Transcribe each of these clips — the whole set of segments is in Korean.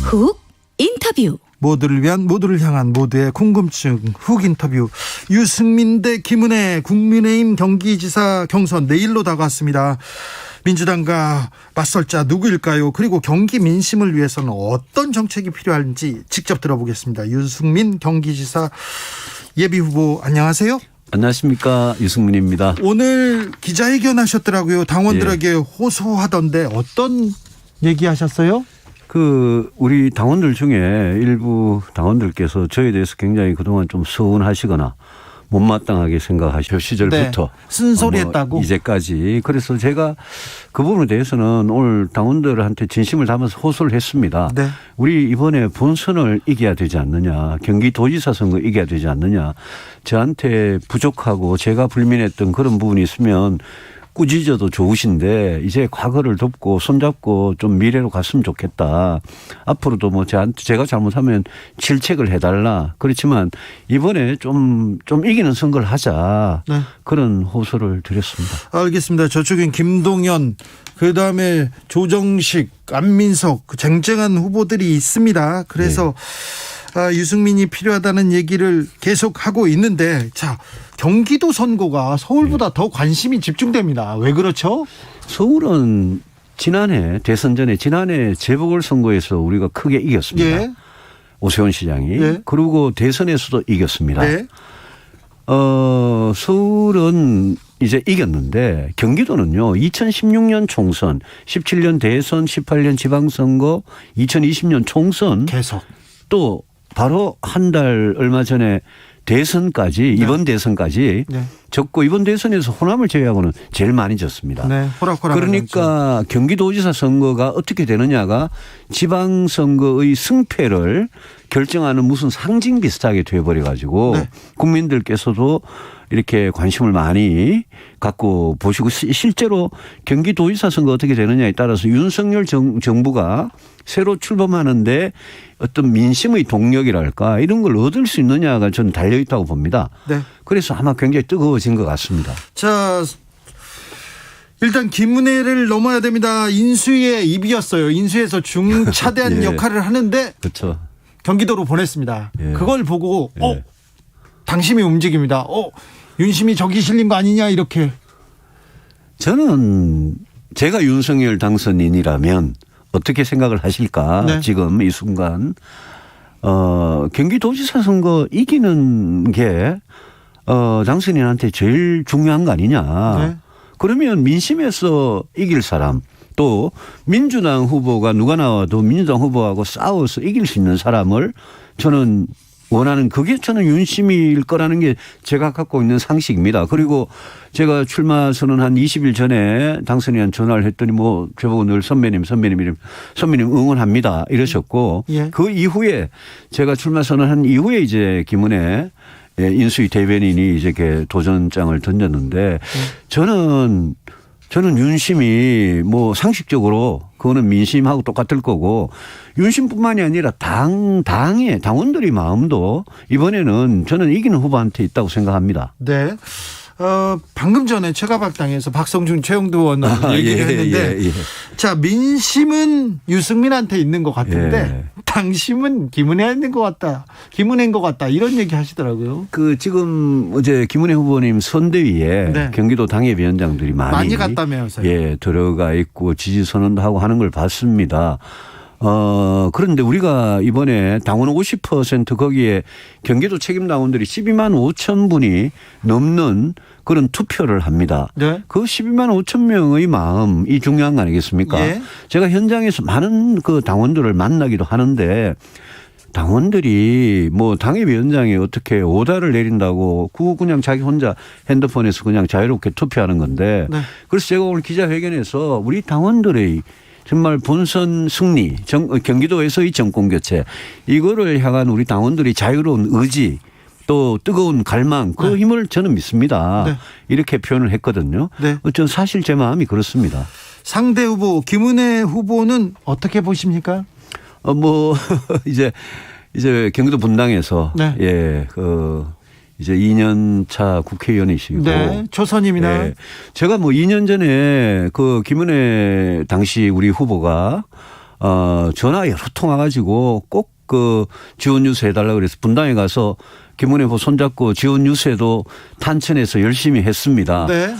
훅 인터뷰. 모두를 위한, 모두를 향한 모두의 궁금증 훅 인터뷰. 유승민 대 김은혜 국민의힘 경기지사 경선 내일로 다가왔습니다. 민주당과 맞설 자 누구일까요? 그리고 경기 민심을 위해서는 어떤 정책이 필요한지 직접 들어보겠습니다. 유승민 경기지사 예비후보, 안녕하세요. 안녕하십니까, 유승민입니다. 오늘 기자회견 하셨더라고요. 당원들에게 호소하던데 어떤 얘기하셨어요? 우리 당원들 중에 일부 당원들께서 저에 대해서 굉장히 그동안 좀 서운하시거나 못마땅하게 생각하실 시절부터 네, 쓴소리했다고 이제까지. 그래서 제가 그 부분에 대해서는 오늘 당원들한테 진심을 담아서 호소를 했습니다. 네. 우리 이번에 본선을 이겨야 되지 않느냐, 경기도지사 선거 이겨야 되지 않느냐, 저한테 부족하고 제가 불민했던 그런 부분이 있으면 꾸짖어도 좋으신데 이제 과거를 덮고 손잡고 좀 미래로 갔으면 좋겠다. 앞으로도 뭐 제가 잘못하면 질책을 해달라. 그렇지만 이번에 좀 이기는 선거를 하자. 네. 그런 호소를 드렸습니다. 알겠습니다. 저쪽엔 김동연, 그다음에 조정식, 안민석 쟁쟁한 후보들이 있습니다. 그래서 유승민이 필요하다는 얘기를 계속 하고 있는데, 자, 경기도 선거가 서울보다 더 관심이 집중됩니다. 왜 그렇죠? 서울은 지난해 대선 전에 지난해 재보궐선거에서 우리가 크게 이겼습니다. 예. 오세훈 시장이. 예. 그리고 대선에서도 이겼습니다. 네. 서울은 이제 이겼는데 경기도는요, 2016년 총선, 17년 대선, 18년 지방선거, 2020년 총선 계속. 또 바로 한 달 얼마 전에 대선까지, 이번 대선까지 졌고, 이번 대선에서 호남을 제외하고는 제일 많이 졌습니다. 네, 호락호락. 그러니까 경기도지사 선거가 어떻게 되느냐가 지방선거의 승패를 결정하는 무슨 상징 비슷하게 되어버려 가지고 국민들께서도 이렇게 관심을 많이 갖고 보시고, 실제로 경기도지사 선거 어떻게 되느냐에 따라서 윤석열 정부가 새로 출범하는데 어떤 민심의 동력이랄까 이런 걸 얻을 수 있느냐가 저는 달려있다고 봅니다. 네. 그래서 아마 굉장히 뜨거워진 것 같습니다. 자, 일단 김은혜를 넘어야 됩니다. 인수위의 입이었어요. 인수위에서 중차대한 역할을 하는데 그렇죠. 경기도로 보냈습니다. 예. 그걸 보고 당심이 움직입니다. 윤심이 저기 실린 거 아니냐 이렇게. 저는 제가 윤석열 당선인이라면 어떻게 생각을 하실까? 네. 지금 이 순간 경기도지사 선거 이기는 게 당선인한테 제일 중요한 거 아니냐? 네. 그러면 민심에서 이길 사람, 또 민주당 후보가 누가 나와도 민주당 후보하고 싸워서 이길 수 있는 사람을 저는 원하는, 그게 저는 윤심일 거라는 게 제가 갖고 있는 상식입니다. 그리고 제가 출마 선언 한 20일 전에 당선인한테 전화를 했더니 뭐 저보고 늘 선배님 응원합니다 이러셨고, 그 이후에 제가 출마 선언한 이후에 이제 김은혜 인수위 대변인이 이제 이렇게 도전장을 던졌는데, 저는 윤심이 뭐 상식적으로 그거는 민심하고 똑같을 거고, 윤심뿐만이 아니라 당의 당원들의 마음도 이번에는 저는 이기는 후보한테 있다고 생각합니다. 네. 방금 전에 최가박당에서 박성준 최영도 의원 얘기를 했는데, 자, 민심은 유승민한테 있는 것 같은데 당심은 김은혜에 있는 것 같다. 김은혜인 것 같다. 이런 얘기 하시더라고요. 지금 어제 김은혜 후보님 선대위에 경기도 당협위원장들이 많이 갔다면서요. 들어가 있고 지지 선언도 하고 하는 걸 봤습니다. 그런데 우리가 이번에 당원 50% 거기에 경기도 책임당원들이 12만 5천 분이 넘는 그런 투표를 합니다. 네. 그 12만 5천 명의 마음이 중요한 거 아니겠습니까? 제가 현장에서 많은 그 당원들을 만나기도 하는데, 당원들이 뭐 당협위원장이 어떻게 오다를 내린다고 그냥 자기 혼자 핸드폰에서 그냥 자유롭게 투표하는 건데, 그래서 제가 오늘 기자회견에서 우리 당원들의 정말 본선 승리, 경기도에서의 정권 교체, 이거를 향한 우리 당원들이 자유로운 의지, 또 뜨거운 갈망, 그 힘을 저는 믿습니다. 이렇게 표현을 했거든요. 저는 사실 제 마음이 그렇습니다. 상대 후보 김은혜 후보는 어떻게 보십니까? 이제 경기도 분당에서 이제 2년 차 국회의원이시고. 네. 초선임이나. 제가 2년 전에 그 김은혜 당시 우리 후보가 전화 여러 통 와가지고 꼭 그 지원 유세해달라고 그래서 분당에 가서 김은혜 후보 손잡고 지원 유세도 탄천에서 열심히 했습니다. 네.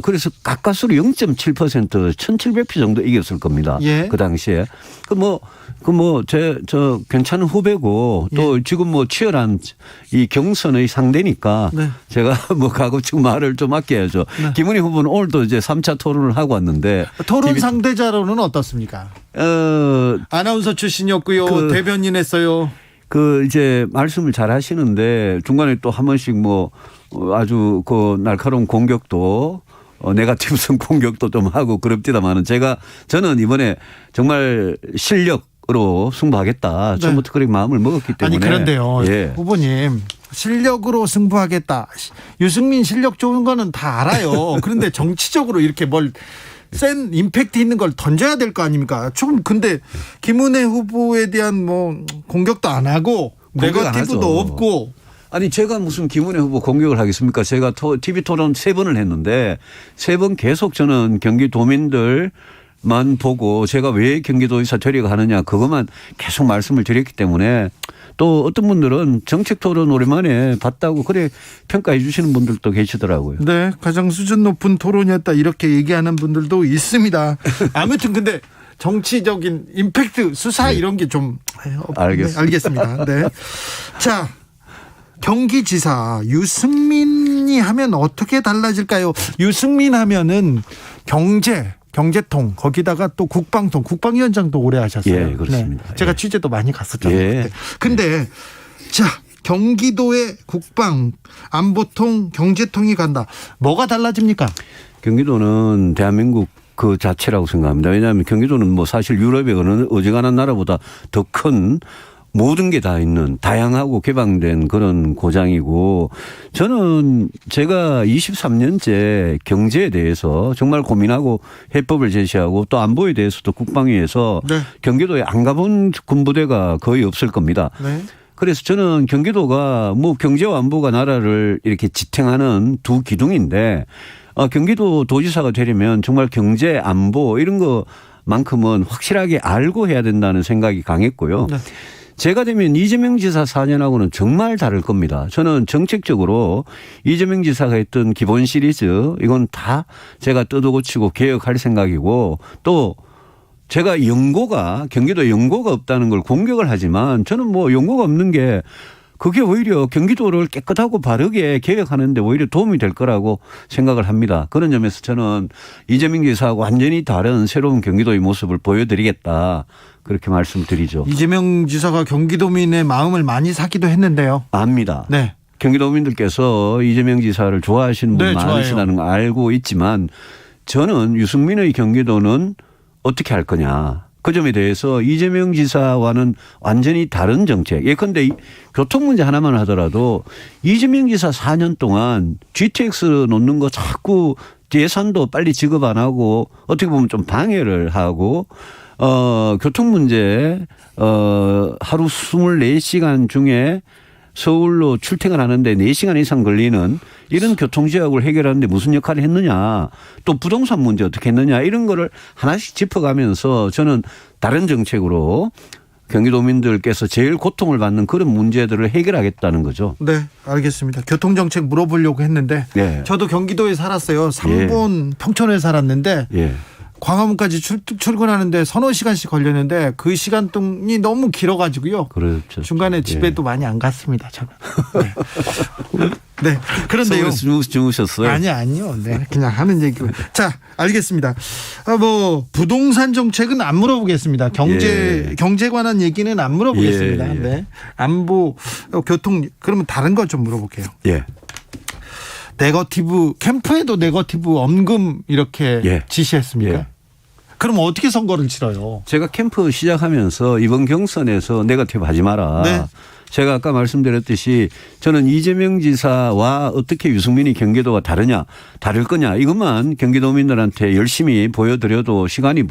그래서 가까스로 0.7% 1,700표 정도 이겼을 겁니다. 예. 그 당시에. 저 괜찮은 후배고 또 지금 뭐 치열한 이 경선의 상대니까 네. 제가 뭐 가급적 말을 좀 아껴야죠. 네. 김은혜 후보는 오늘도 이제 3차 토론을 하고 왔는데 토론 상대자로는 어떻습니까? 아나운서 출신이었고요. 대변인 했어요. 이제 말씀을 잘 하시는데 중간에 또 한 번씩 뭐 아주 그 날카로운 공격도 네거티브성 공격도 좀 하고 그럽디다만은 저는 이번에 정말 실력으로 승부하겠다. 처음부터 그렇게 마음을 먹었기 때문에. 아니 그런데요. 예. 후보님 실력으로 승부하겠다. 유승민 실력 좋은 거는 다 알아요. 그런데 정치적으로 이렇게 센 임팩트 있는 걸 던져야 될 거 아닙니까? 좀 근데 김은혜 후보에 대한 뭐 공격도 안 하고 네거티브도 없고. 아니 제가 무슨 김은혜 후보 공격을 하겠습니까? 제가 TV 토론 3번을 했는데 3번 계속 저는 경기도민들만 보고 제가 왜 경기도의사 되려고 하느냐 그것만 계속 말씀을 드렸기 때문에 또 어떤 분들은 정책 토론 오랜만에 봤다고 그래 평가해 주시는 분들도 계시더라고요. 네. 가장 수준 높은 토론이었다 이렇게 얘기하는 분들도 있습니다. 아무튼 근데 정치적인 임팩트 수사 이런 게 좀 알겠습니다. 알겠습니다. 네. 자, 경기지사 유승민이 하면 어떻게 달라질까요? 유승민 하면은 경제통 거기다가 또 국방위원장도 오래 하셨어요. 예, 그렇습니다. 네. 제가 예. 취재도 많이 갔었잖아요. 예. 근데 자, 경기도의 국방, 안보통, 경제통이 간다. 뭐가 달라집니까? 경기도는 대한민국 그 자체라고 생각합니다. 왜냐하면 경기도는 뭐 사실 유럽의 어느 어지간한 나라보다 더 큰 모든 게 다 있는 다양하고 개방된 그런 고장이고 저는 제가 23년째 경제에 대해서 정말 고민하고 해법을 제시하고 또 안보에 대해서도 국방위에서 네. 경기도에 안 가본 군부대가 거의 없을 겁니다. 네. 그래서 저는 경기도가 뭐 경제와 안보가 나라를 이렇게 지탱하는 두 기둥인데 경기도 도지사가 되려면 정말 경제 안보 이런 거만큼은 확실하게 알고 해야 된다는 생각이 강했고요. 네. 제가 되면 이재명 지사 4년하고는 정말 다를 겁니다. 저는 정책적으로 이재명 지사가 했던 기본 시리즈 이건 다 제가 뜯어고치고 개혁할 생각이고 또 제가 경기도에 연고가 없다는 걸 공격을 하지만 저는 뭐 연고가 없는 게 그게 오히려 경기도를 깨끗하고 바르게 개혁하는 데 오히려 도움이 될 거라고 생각을 합니다. 그런 점에서 저는 이재명 지사하고 완전히 다른 새로운 경기도의 모습을 보여드리겠다. 그렇게 말씀드리죠. 이재명 지사가 경기도민의 마음을 많이 사기도 했는데요. 압니다. 네. 경기도민들께서 이재명 지사를 좋아하시는 분 많으시다는 걸 알고 있지만 저는 유승민의 경기도는 어떻게 할 거냐. 그 점에 대해서 이재명 지사와는 완전히 다른 정책. 예컨대 교통 문제 하나만 하더라도 이재명 지사 4년 동안 GTX 놓는 거 자꾸 예산도 빨리 지급 안 하고 어떻게 보면 좀 방해를 하고 교통 문제 하루 24시간 중에 서울로 출퇴근하는데 4시간 이상 걸리는 이런 교통지역을 해결하는데 무슨 역할을 했느냐. 또 부동산 문제 어떻게 했느냐. 이런 거를 하나씩 짚어가면서 저는 다른 정책으로 경기도민들께서 제일 고통을 받는 그런 문제들을 해결하겠다는 거죠. 네, 알겠습니다. 교통정책 물어보려고 했는데 네. 저도 경기도에 살았어요. 3번 평촌에 살았는데 예. 광화문까지 출근하는데 서너 시간씩 걸렸는데 그 시간 동안이 너무 길어가지고요. 그렇죠. 중간에 집에도 많이 안 갔습니다. 저는. 네. 네. 그런데요. 주무셨어요? 아니요. 네. 그냥 하는 얘기고. 자, 알겠습니다. 부동산 정책은 안 물어보겠습니다. 경제 관한 얘기는 안 물어보겠습니다. 예. 네. 안보, 교통, 그러면 다른 거 좀 물어볼게요. 예. 네거티브, 캠프에도 네거티브 엄금 이렇게 지시했습니까? 예. 그럼 어떻게 선거를 치러요? 제가 캠프 시작하면서 이번 경선에서 네거티브 하지 마라. 네. 제가 아까 말씀드렸듯이 저는 이재명 지사와 어떻게 유승민이 경기도가 다를 거냐 이것만 경기도민들한테 열심히 보여드려도 시간이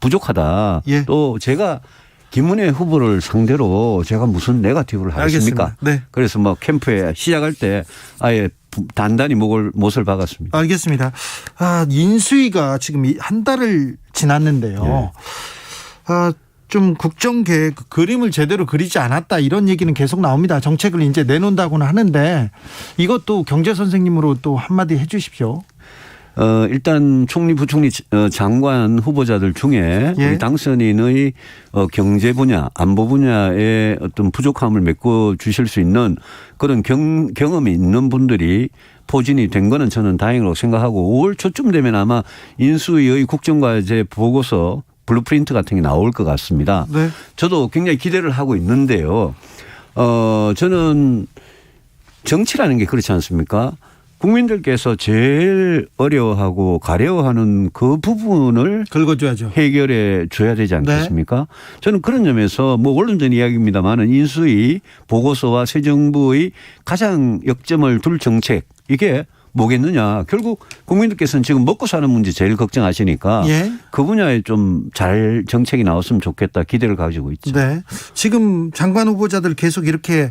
부족하다. 예. 또 제가 김은혜 후보를 상대로 제가 무슨 네거티브를 하겠습니까? 네. 그래서 뭐 캠프에 시작할 때 아예 단단히 못을 박았습니다. 알겠습니다. 인수위가 지금 한 달을 지났는데요. 좀 국정 계획 그림을 제대로 그리지 않았다 이런 얘기는 계속 나옵니다. 정책을 이제 내놓는다고는 하는데 이것도 경제 선생님으로 또 한마디 해주십시오. 일단 총리, 부총리, 장관 후보자들 중에 예. 우리 당선인의 경제 분야, 안보 분야의 어떤 부족함을 메꿔 주실 수 있는 그런 경험이 있는 분들이 포진이 된 거는 저는 다행이라고 생각하고 5월 초쯤 되면 아마 인수위의 국정과제 보고서 블루프린트 같은 게 나올 것 같습니다. 네. 저도 굉장히 기대를 하고 있는데요. 저는 정치라는 게 그렇지 않습니까? 국민들께서 제일 어려워하고 가려워하는 그 부분을 긁어줘야죠. 해결해 줘야 되지 않겠습니까? 저는 그런 점에서 뭐 원론적인 이야기입니다만은 인수위 보고서와 새 정부의 가장 역점을 둘 정책 이게 뭐겠느냐. 결국 국민들께서는 지금 먹고 사는 문제 제일 걱정하시니까 예. 그 분야에 좀 잘 정책이 나왔으면 좋겠다 기대를 가지고 있죠. 네. 지금 장관 후보자들 계속 이렇게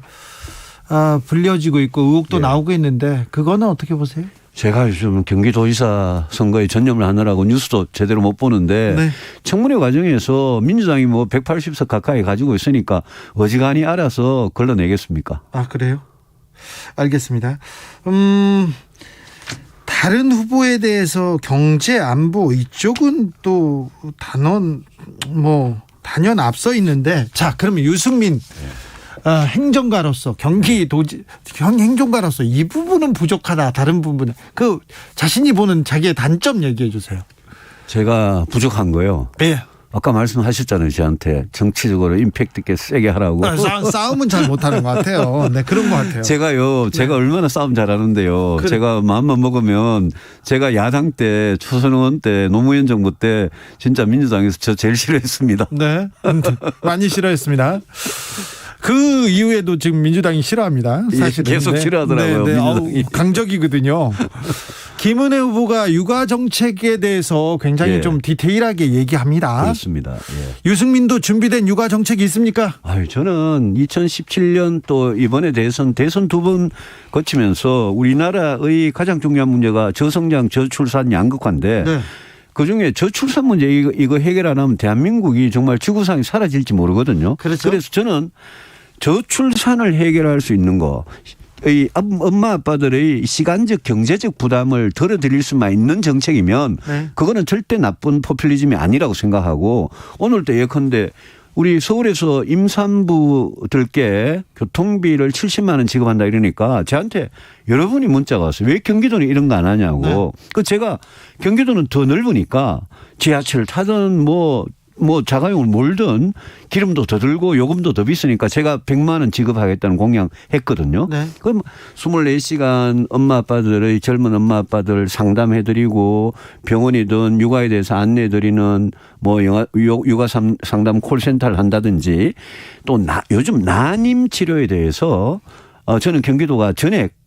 불려지고 있고 의혹도 예. 나오고 있는데 그거는 어떻게 보세요? 제가 요즘 경기도지사 선거에 전념을 하느라고 뉴스도 제대로 못 보는데 네. 청문회 과정에서 민주당이 뭐 180석 가까이 가지고 있으니까 어지간히 알아서 걸러내겠습니까? 아, 그래요? 알겠습니다. 다른 후보에 대해서 경제 안보 이쪽은 또 단연 앞서 있는데 자, 그러면 유승민 행정가로서 행정가로서 이 부분은 부족하다. 다른 부분은 그 자신이 보는 자기의 단점 얘기해 주세요. 제가 부족한 거요. 네. 아까 말씀하셨잖아요. 저한테 정치적으로 임팩트 있게 세게 하라고. 싸움은 잘 못하는 것 같아요. 네, 그런 것 같아요. 제가 얼마나 싸움 잘하는데요. 그래. 제가 마음만 먹으면 제가 야당 때 초선의원 때 노무현 정부 때 진짜 민주당에서 저 제일 싫어했습니다. 네, 많이 싫어했습니다. 그 이후에도 지금 민주당이 싫어합니다. 사실은. 계속 싫어하더라고요. 네, 민주당이. 강적이거든요. 김은혜 후보가 육아 정책에 대해서 굉장히 예. 좀 디테일하게 얘기합니다. 그렇습니다. 예. 유승민도 준비된 육아 정책이 있습니까? 저는 2017년 또 이번에 대선 두 번 거치면서 우리나라의 가장 중요한 문제가 저성장 저출산 양극화인데 네. 그중에 저출산 문제 이거 해결 안 하면 대한민국이 정말 지구상이 사라질지 모르거든요. 그렇죠. 그래서 저는 저출산을 해결할 수 있는 거. 이 엄마 아빠들의 시간적 경제적 부담을 덜어드릴 수만 있는 정책이면 네. 그거는 절대 나쁜 포퓰리즘이 아니라고 생각하고 오늘도 예컨대 우리 서울에서 임산부들께 교통비를 70만 원 지급한다 이러니까 저한테 여러분이 문자가 왔어요. 왜 경기도는 이런 거 안 하냐고. 네. 그 제가 경기도는 더 넓으니까 지하철 타든 뭐 자가용을 몰든 기름도 더 들고 요금도 더 비싸니까 제가 100만 원 지급하겠다는 공약했거든요. 네. 그럼 24시간 엄마 아빠들의 젊은 엄마 아빠들 상담해드리고 병원이든 육아에 대해서 안내해드리는 뭐 육아 상담 콜센터를 한다든지 또 요즘 난임 치료에 대해서 저는 경기도가 전액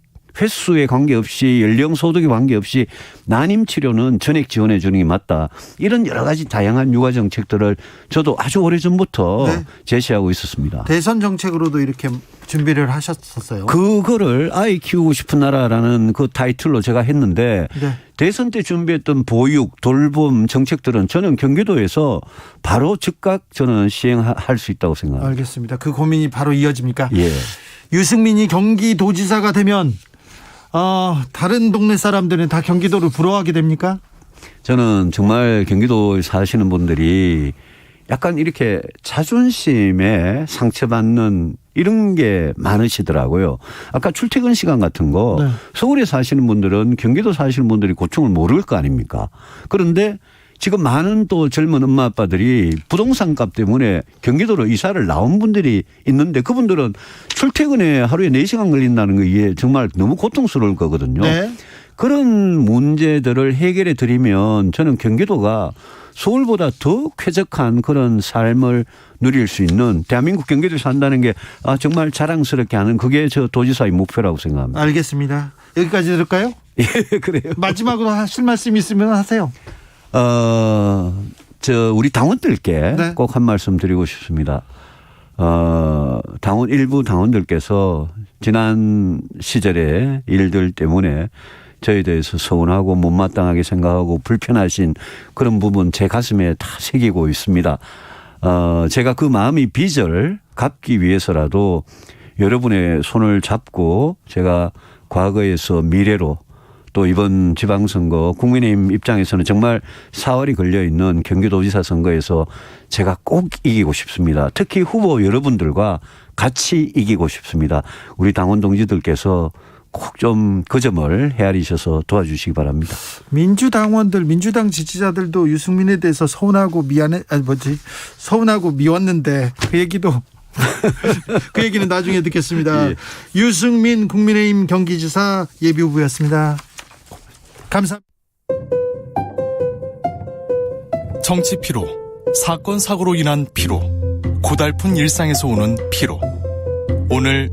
횟수에 관계없이 연령 소득에 관계없이 난임 치료는 전액 지원해 주는 게 맞다. 이런 여러 가지 다양한 육아 정책들을 저도 아주 오래전부터 네. 제시하고 있었습니다. 대선 정책으로도 이렇게 준비를 하셨었어요. 그거를 아이 키우고 싶은 나라라는 그 타이틀로 제가 했는데 네. 대선 때 준비했던 보육, 돌봄 정책들은 저는 경기도에서 바로 즉각 저는 시행할 수 있다고 생각합니다. 알겠습니다. 그 고민이 바로 이어집니까? 예. 유승민이 경기도지사가 되면 다른 동네 사람들은 다 경기도를 부러워하게 됩니까? 저는 정말 경기도에 사시는 분들이 약간 이렇게 자존심에 상처받는 이런 게 많으시더라고요. 아까 출퇴근 시간 같은 거 네. 서울에 사시는 분들은 경기도 사시는 분들이 고충을 모를 거 아닙니까? 그런데 지금 많은 또 젊은 엄마 아빠들이 부동산 값 때문에 경기도로 이사를 나온 분들이 있는데 그분들은 출퇴근에 하루에 4시간 걸린다는 게 이게 정말 너무 고통스러울 거거든요. 네. 그런 문제들을 해결해 드리면 저는 경기도가 서울보다 더 쾌적한 그런 삶을 누릴 수 있는 대한민국 경기도에 산다는 게 정말 자랑스럽게 하는 그게 저 도지사의 목표라고 생각합니다. 알겠습니다. 여기까지 들을까요? 예, 그래요. 마지막으로 하실 말씀 있으면 하세요. 우리 당원들께 네. 꼭 한 말씀 드리고 싶습니다. 일부 당원들께서 지난 시절의 일들 때문에 저희에 대해서 서운하고 못마땅하게 생각하고 불편하신 그런 부분 제 가슴에 다 새기고 있습니다. 제가 그 마음이 빚을 갚기 위해서라도 여러분의 손을 잡고 제가 과거에서 미래로 또 이번 지방선거 국민의힘 입장에서는 정말 사활이 걸려있는 경기도지사 선거에서 제가 꼭 이기고 싶습니다. 특히 후보 여러분들과 같이 이기고 싶습니다. 우리 당원 동지들께서 꼭 좀 그 점을 헤아리셔서 도와주시기 바랍니다. 민주당원들, 민주당 지지자들도 유승민에 대해서 서운하고 미웠는데 그 얘기도 그 얘기는 나중에 듣겠습니다. 예. 유승민 국민의힘 경기지사 예비후보였습니다. 감사합니다. 정치 피로, 사건 사고로 인한 피로, 고달픈 일상에서 오는 피로. 오늘